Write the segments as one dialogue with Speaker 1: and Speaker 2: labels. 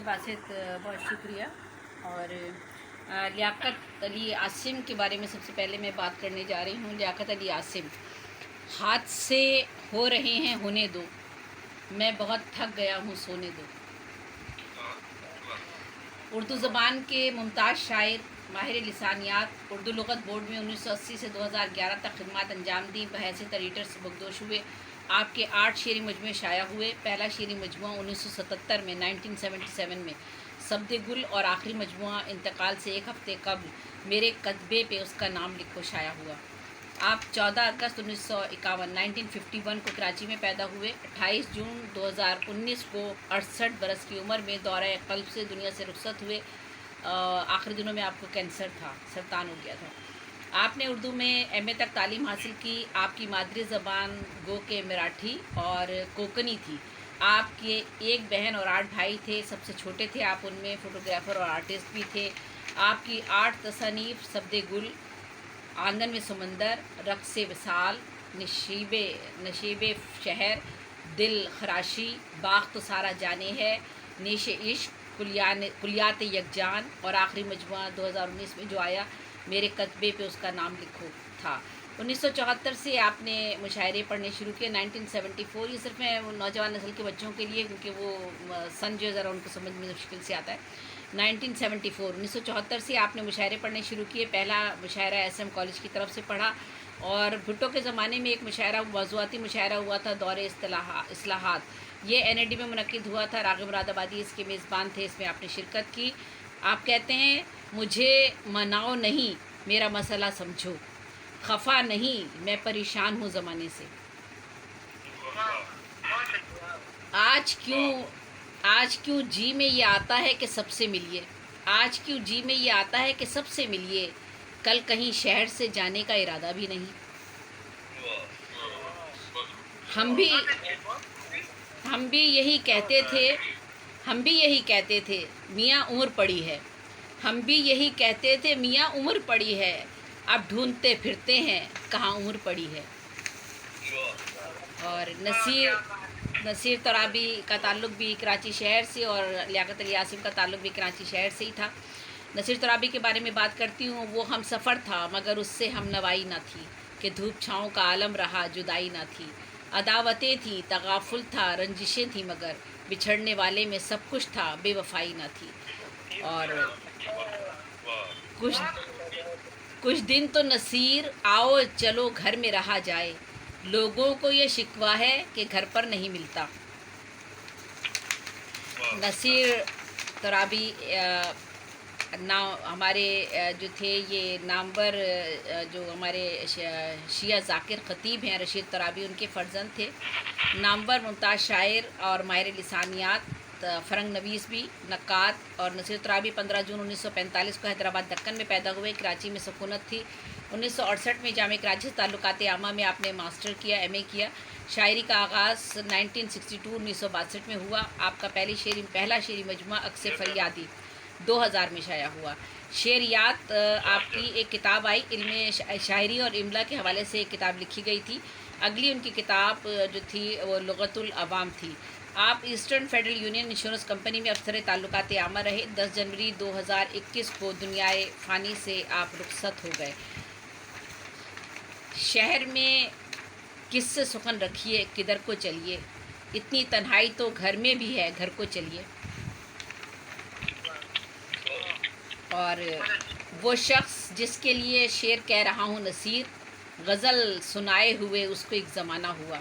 Speaker 1: जी बासित, बहुत शुक्रिया। और लियाकत अली आसिम के बारे में सबसे पहले मैं बात करने जा रही हूँ। लियाकत अली आसिम, हादसे हो रहे हैं होने दो, मैं बहुत थक गया हूँ सोने दो। उर्दू ज़बान के मुमताज़ शायर, माहिर लिसानियात, उर्दू लुग़त बोर्ड में 1980 से 2011 तक खिदमत अंजाम दी। बहैसियत एडिटर सबकदोश हुए। आपके 8 शेरी मजमूए शाया हुए। पहला शेरी मजमूआ 1977 में 1977 में सब्द गुल और आखिरी मजमूआ इंतकाल से एक हफ़्ते कबल मेरे कतबे पे उसका नाम लिखो शाया हुआ। आप 14 अगस्त 1951 को कराची में पैदा हुए। 28 जून 2019 को 68 बरस की उम्र में दौरा क़ल्ब से दुनिया से रुखसत हुए। आखिरी दिनों में आपको कैंसर था, सरतान हो गया था। आपने उर्दू में एमए तक तालीम हासिल की। आपकी मादरी ज़बान गो के मराठी और कोंकणी थी। आपके एक बहन और 8 भाई थे, सबसे छोटे थे आप, उनमें फ़ोटोग्राफ़र और आर्टिस्ट भी थे। आपकी 8 तसनीफ़ सब्द गुल, आंगन में समंदर, रक़्स विसाल, नशीब शहर, दिल खराशी, बाग़ तो सारा जाने है, नेश इश्क, कुलियात यकजान और आखिरी मजमुआ 2019 में जो आया मेरे कतबे पे उसका नाम लिखो था। 1974 से आपने मुशायरे पढ़ने शुरू किए। 1974, ये सिर्फ मैं नौजवान नस्ल के बच्चों के लिए, क्योंकि वो सन जो ज़रा उनको समझ में मुश्किल से आता है। 1974 से आपने मुशायरे पढ़ने शुरू किए। पहला मुशायरा एसएम कॉलेज की तरफ से पढ़ा और भुट्टो के ज़माने में एक मुशायरा, मौज़ूआती मुशायरा हुआ था, दौरे इस्लाहात। ये एनएडी में मुनक्किद हुआ था। राग़िब मुरादाबादी इसके मेज़बान थे, इसमें आपने शिरकत की। आप कहते हैं, मुझे मनाओ नहीं, मेरा मसला समझो, खफा नहीं, मैं परेशान हूँ ज़माने से। आज क्यों जी में ये आता है कि सबसे मिलिए। आज क्यों जी में ये आता है कि सबसे मिलिए, कल कहीं शहर से जाने का इरादा भी नहीं। हम भी यही कहते थे मियाँ उम्र पड़ी है। हम भी यही कहते थे मियाँ उम्र पड़ी है, अब ढूंढते फिरते हैं कहाँ उम्र पड़ी है। और नसीर तराबी का ताल्लुक़ भी कराची शहर से और लियाकत अली आसिम का ताल्लुक़ भी कराची शहर से ही था। नसीर तराबी के बारे में बात करती हूँ। वो हम सफ़र था मगर उससे हम नवाई ना थी, कि धूप छाँव का आलम रहा जुदाई ना थी। अदावतें थी, तगाफुल था, रंजिशें थी, मगर बिछड़ने वाले में सब कुछ था, बेवफाई ना थी। और कुछ दिन तो नसीर आओ चलो घर में रहा जाए, लोगों को ये शिकवा है कि घर पर नहीं मिलता। नसीर तराबी हमारे जो थे, ये नामवर जो हमारे शिया ज़ाकिर ख़तीब हैं रशीद तराबी, उनके फ़र्जंद थे। नामवर मुमताज़ शायर और माहिर लिसानियात, फ़रंग नवीस भी, नक्कात। और नसीर तराबी 15 जून 1945 को हैदराबाद दक्कन में पैदा हुए। कराची में सुकूनत थी। 1968 में जामे कराची से ताल्लुकात आमा में आपने मास्टर किया, एमए किया। शायरी का आगाज़ 1962 में हुआ। आपका पहला शेरी मजमुआ अक्स फरियादी 2000 में शाया हुआ। शेरियात आपकी एक किताब आई, इल्म शायरी और इमला के हवाले से एक किताब लिखी गई थी। अगली उनकी किताब जो थी वो लुग़तुल अवाम थी। आप eastern federal union insurance company में अफसर ताल्लुकात आमा रहे। 10 जनवरी 2021 को दुनियाए फ़ानी से आप रुखसत हो गए। शहर में किससे सुखन रखिए, किधर को चलिए, इतनी तन्हाई तो घर में भी है, घर को चलिए। और वो शख्स जिसके लिए शेर कह रहा हूँ नसीर, गज़ल सुनाए हुए उसको एक ज़माना हुआ।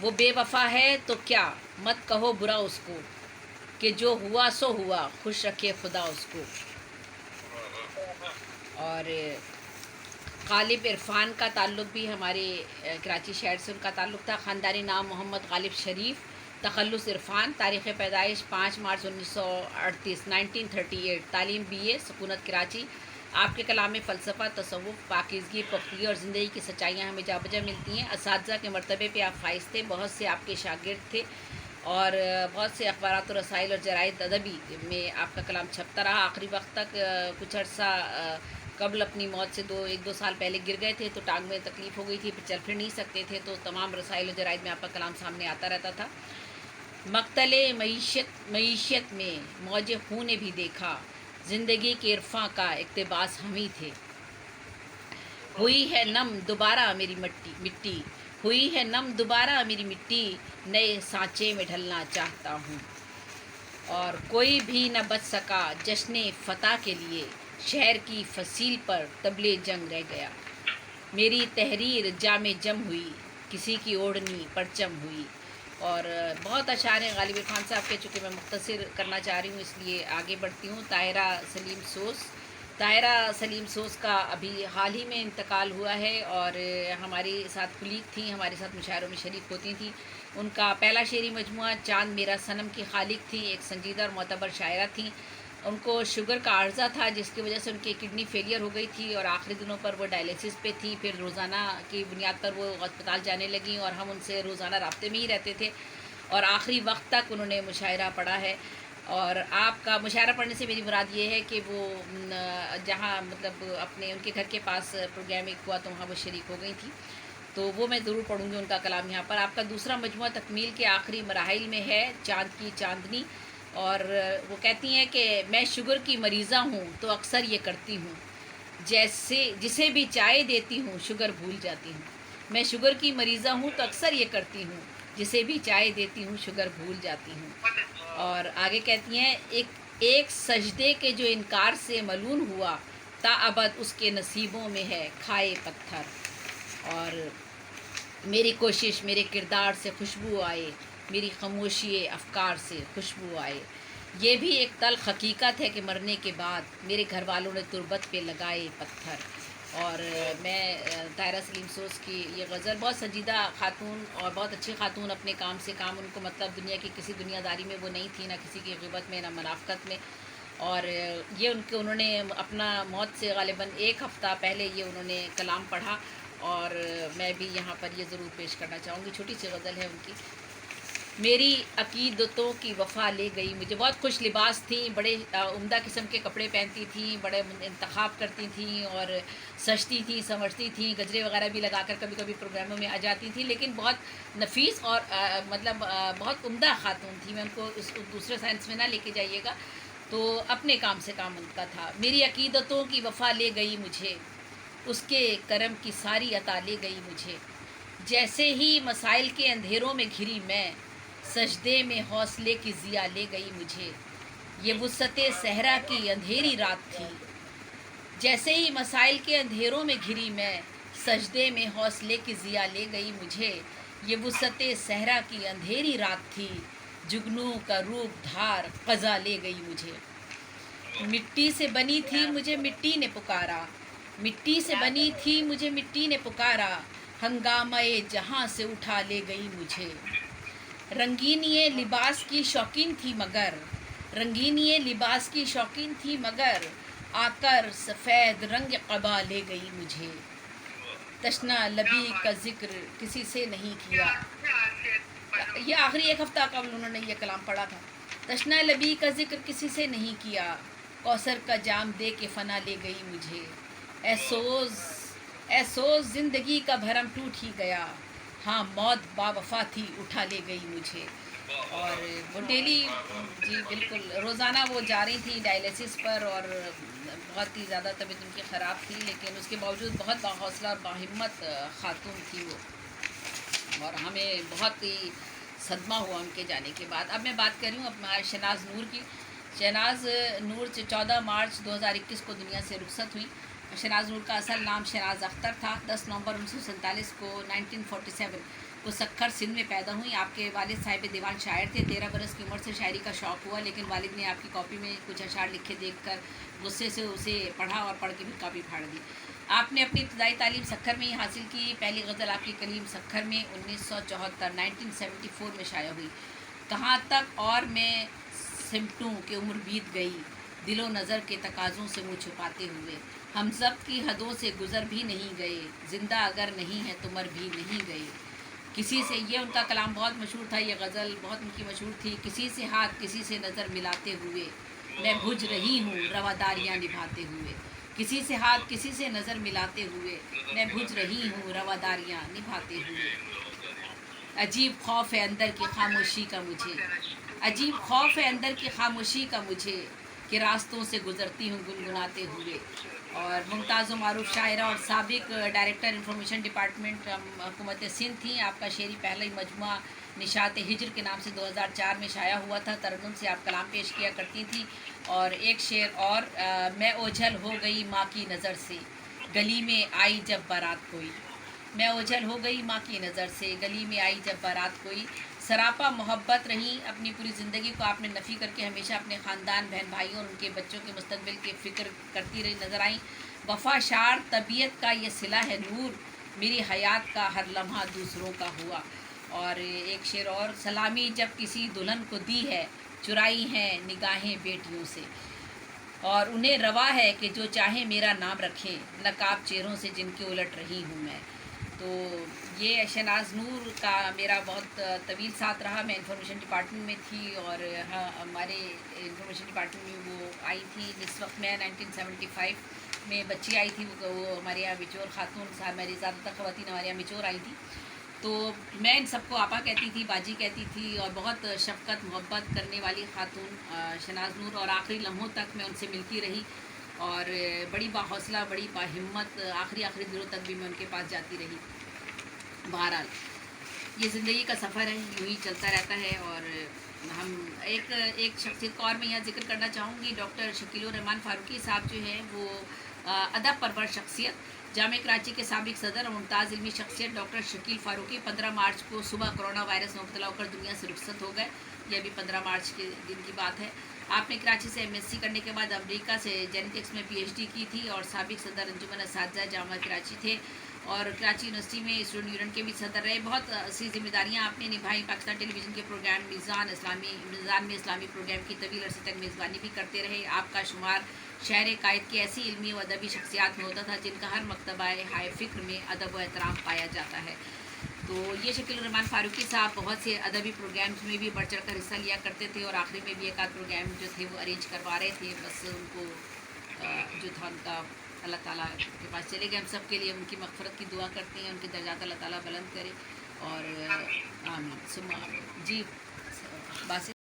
Speaker 1: वो बेवफ़ा है तो क्या, मत कहो बुरा उसको, कि जो हुआ सो हुआ, खुश रखे खुदा उसको। और गालिब इरफान का ताल्लुक़ भी हमारे कराची शहर से उनका ताल्लुक़ था। ख़ानदानी नाम मोहम्मद गालिब शरीफ, तखल्लुस इरफान, तारीख़ पैदाइश 5 मार्च 1938। तालीम BA, सुकूनत कराची। आपके कलाम में फ़लसफ़ा, तसव्वुफ़, पाकीज़गी, पुख्तगी और ज़िंदगी की सच्चाइयाँ हमें जा बजा मिलती हैं। असातिज़ा के मर्तबे पे आप फ़ाइज़ थे। बहुत से आपके शागिर्द थे और बहुत से अखबारात और रसाइल और जराइद अदबी में आपका कलाम छपता रहा आखिरी वक्त तक। कुछ अर्सा कबल अपनी मौत से 1-2 साल पहले गिर गए थे, तो टांग में तकलीफ़ हो गई थी, फिर चल फिर नहीं सकते थे, तो तमाम रसाइल और जराइद में आपका कलाम सामने आता रहता था। मक्तले मईशत में मौज खून ने भी देखा, ज़िंदगी के इरफां का इक़्तिबास हम ही थे। हुई है नम दोबारा मेरी मिट्टी, हुई है नम दोबारा मेरी मिट्टी, नए सांचे में ढलना चाहता हूँ। और कोई भी न बच सका जश्न फ़तह के लिए, शहर की फसील पर तबले जंग रह गया। मेरी तहरीर जामे जम हुई, किसी की ओढ़नी परचम हुई। और बहुत अशार हैं गालिब खान साहब के, चूँकि मैं मुख्तसर करना चाह रही हूँ इसलिए आगे बढ़ती हूँ। ताहिरा सलीम सोस का अभी हाल ही में इंतकाल हुआ है, और हमारे साथ कुलीग थी, हमारे साथ मुशायरों में शरीक होती थी। उनका पहला शेरी मजमुआ चांद मेरा सनम की खालिक थी, एक संजीदा और मोतबर शायरा थी। उनको शुगर का अर्जा था जिसकी वजह से उनकी किडनी फेलियर हो गई थी, और आखिरी दिनों पर वो डायलिसिस पे थी। फिर रोज़ाना की बुनियाद पर वो अस्पताल जाने लगी, और हम उनसे रोज़ाना राब्ते में ही रहते थे, और आखिरी वक्त तक उन्होंने मुशायरा पढ़ा है। और आपका मुशायरा पढ़ने से मेरी मुराद ये है कि वो जहाँ मतलब अपने उनके घर के पास प्रोग्राम एक हुआ तो वहाँ वो शरीक हो गई थी, तो वो मैं ज़रूर पढ़ूँगी उनका कलाम यहाँ पर। आपका दूसरा मजमुआ तकमील के आखिरी मराहिल में है, चाँद की चांदनी। और वो कहती हैं कि मैं शुगर की मरीज़ा हूँ तो अक्सर ये करती हूँ, जैसे जिसे भी चाय देती हूँ शुगर भूल जाती हूँ। मैं शुगर की मरीज़ा हूँ तो अक्सर ये करती हूँ, जिसे भी चाय देती हूँ शुगर भूल जाती हूँ। और आगे कहती हैं, एक सजदे के जो इनकार से मलून हुआ, ताअबद उसके नसीबों में है खाए पत्थर। और मेरी कोशिश मेरे किरदार से खुशबू आए, मेरी खामोशी अफ़कार से खुशबू आए। ये भी एक तल्ख़ हकीकत है कि मरने के बाद मेरे घर वालों ने तुरबत पे लगाए पत्थर। और मैं ताहिरा सलीम सोस की ये गज़ल, बहुत संजीदा खातून और बहुत अच्छी खातून, अपने काम से काम, उनको मतलब दुनिया की किसी दुनियादारी में वो नहीं थी, ना किसी की ग़िबत में, ना मुनाफ़क़त में। और ये उन्होंने अपना मौत से ग़ालिबन एक हफ़्ता पहले ये उन्होंने कलाम पढ़ा, और मैं भी यहाँ पर ये ज़रूर पेश करना चाहूँगी। छोटी सी गज़ल है उनकी। मेरी अकीदतों की वफ़ा ले गई मुझे। बहुत खुश लिबास थी, बड़े उम्दा किस्म के कपड़े पहनती थी, बड़े इंतखाब करती थी, और सजती थी, संवरती थी, गजरे वगैरह भी लगाकर कभी कभी प्रोग्रामों में आ जाती थी, लेकिन बहुत नफीस और बहुत उम्दा खातून थी। मैं उनको उस दूसरे साइंस में ना लेके जाइएगा, तो अपने काम से काम उनका था। मेरी अकीदतों की वफ़ा ले गई मुझे, उसके करम की सारी अता ले गई मुझे। जैसे ही मसाइल के अंधेरों में घिरी मैं, सजदे में हौसले की ज़िया ले गई मुझे। ये वुसअते सहरा की अंधेरी रात थी। जैसे ही मसाइल के अंधेरों में घिरी मैं, सजदे में हौसले की ज़िया ले गई मुझे। ये वुसअते सहरा की अंधेरी रात थी, जुगनू का रूप धार क़ज़ा ले गई मुझे। मिट्टी से बनी थी मुझे मिट्टी ने पुकारा, मिट्टी से बनी थी मुझे मिट्टी ने पुकारा, हंगामे जहाँ से उठा ले गई मुझे। रंगीन ये लिबास की शौकीन थी मगर, रंगीन ये लिबास की शौकीन थी मगर, आकर सफ़ेद रंग क़बा ले गई मुझे। तशना लबी का ज़िक्र किसी से नहीं किया, ये आखिरी एक हफ़्ता कबल उन्होंने ये कलाम पढ़ा था। तशना लबी का ज़िक्र किसी से नहीं किया, कौसर का जाम दे के फ़ना ले गई मुझे। एसोज़ ज़िंदगी का भरम टूट ही गया, हाँ मौत बावफ़ा थी उठा ले गई मुझे। और वो डेली, जी बिल्कुल, रोज़ाना वो जा रही थी डायलिसिस पर, और बहुत ही ज़्यादा तबीयत उनकी ख़राब थी, लेकिन उसके बावजूद बहुत बाहौसला और बाहिम्मत खातून थी वो, और हमें बहुत ही सदमा हुआ उनके जाने के बाद। अब मैं बात कर रही हूँ अपना शहनाज नूर की। शहनाज नूर 14 मार्च 2021 को दुनिया से रुखसत हुई। शहनाज नूर का असल नाम शहनाज अख्तर था। 10 नवंबर 1947 को 1947 को सक्खर सिंध में पैदा हुई। आपके वालिद साहिब दीवान शायर थे। 13 बरस की उम्र से शायरी का शौक़ हुआ, लेकिन वालिद ने आपकी कॉपी में कुछ अशार लिखे देखकर गुस्से से उसे पढ़ा, और पढ़ के भी कॉपी फाड़ दी। आपने अपनी इब्तदाई तालीम सक्खर में ही हासिल की। पहली गज़ल आपकी कलीम सक्खर में 1974 में शाया हुई। कहाँ तक और मैं सिमटूं कि उम्र बीत गई, दिलो नज़र के तकाज़ों से मुँह छुपाते हुए। हम ज़ब्त की हदों से गुज़र भी नहीं गए, ज़िंदा अगर नहीं है तो मर भी नहीं गए। किसी से, ये उनका कलाम बहुत मशहूर था, ये गज़ल बहुत उनकी मशहूर थी। किसी से हाथ किसी से नज़र मिलाते हुए, मैं बुझ रही हूँ रवादारियाँ निभाते हुए। किसी से हाथ किसी से नज़र मिलाते हुए, मैं बुझ रही हूँ रवादारियाँ निभाते हुए। عجیب خوف ہے اندر کی خاموشی کا مجھے، عجیب خوف ہے اندر کی خاموشی کا مجھے، کہ راستوں سے گزرتی ہوں گنگناتے ہوئے. اور ممتاز و معروف شاعرہ اور سابق ڈائریکٹر انفارمیشن ڈپارٹمنٹ حکومت سندھ تھیں. آپ کا شعری پہلا ہی مجموعہ نشاط ہجر کے نام سے 2004 میں شائع ہوا تھا. ترنم سے آپ کلام پیش کیا کرتی تھیں. اور ایک شعر اور، میں اوجھل ہو گئی ماں کی نظر سے، گلی میں آئی جب بارات کوئی. میں اوجھل ہو گئی ماں کی نظر سے، گلی میں آئی جب بارات کوئی. سراپا محبت رہیں اپنی پوری زندگی کو آپ نے نفی کر کے ہمیشہ اپنے خاندان، بہن بھائیوں اور ان کے بچوں کے مستقبل کی فکر کرتی رہی نظر آئیں. وفا شار طبیعت کا یہ صلہ ہے نور، میری حیات کا ہر لمحہ دوسروں کا ہوا. اور ایک شعر اور، سلامی جب کسی دلہن کو دی ہے، چرائی ہیں نگاہیں بیٹیوں سے، اور انہیں روا ہے کہ جو چاہے میرا نام رکھیں، نقاب چہروں سے جن کے الٹ رہی ہوں میں. تو یہ شہناز نور کا میرا بہت طویل ساتھ رہا. میں انفارمیشن ڈپارٹمنٹ میں تھی، اور ہاں ہمارے انفارمیشن ڈپارٹمنٹ میں وہ آئی تھی جس وقت میں 1975 میں بچی آئی تھی. وہ ہمارے یہاں میچور خاتون، ہماری زیادہ تر خواتین ہمارے یہاں میچور آئی تھی. تو میں ان سب کو آپا کہتی تھی، باجی کہتی تھی، اور بہت شفقت محبت کرنے والی خاتون شہناز نور. اور آخری لمحوں تک میں ان سے ملتی رہی، اور بڑی باحوصلہ، بڑی باہمت آخری دنوں تک بھی میں ان کے پاس جاتی رہی. بہرحال یہ زندگی کا سفر ہے، یوں ہی چلتا رہتا ہے. اور ہم ایک شخصیت کو اور میں یہاں ذکر کرنا چاہوں گی. ڈاکٹر شکیل الرحمان فاروقی صاحب جو ہیں، وہ ادب پرور شخصیت، جامعہ کراچی کے سابق صدر اور ممتاز علمی شخصیت ڈاکٹر شکیل فاروقی 15 مارچ کو صبح کرونا وائرس میں مبتلا ہو کر دنیا سے رخصت ہو گئے. یہ بھی 15 مارچ کے دن کی بات ہے. آپ نے کراچی سے MSc کرنے کے بعد امریکہ سے جینیٹکس میں PhD کی تھی، اور سابق صدر انجمن اساتذہ جامعہ کراچی تھے، اور کراچی یونیورسٹی میں اسٹوڈنٹ یونین کے بھی صدر رہے. بہت سی ذمہ داریاں آپ نے نبھائی. پاکستان ٹیلی ویژن کے پروگرام میزان میں اسلامی پروگرام کی طویل عرصے تک میزبانی بھی کرتے رہے. آپ کا شمار شاعر قائد کی ایسی علمی و ادبی شخصیات میں ہوتا تھا جن کا ہر مکتبہ ہائے فکر میں ادب و احترام پایا جاتا ہے. تو یہ شکیل الرحمان فاروقی صاحب بہت سے ادبی پروگرامز میں بھی بڑھ چڑھ کر حصہ لیا کرتے تھے، اور آخری میں بھی ایک آدھ پروگرام جو تھے وہ ارینج کروا رہے تھے. بس ان کو جو تھا ان کا اللہ تعالیٰ کے پاس چلے گئے. ہم سب کے لیے ان کی مغفرت کی دعا کرتے ہیں، ان کے درجات اللہ تعالیٰ بلند کرے. اور آمین ثم آمین. جی باسط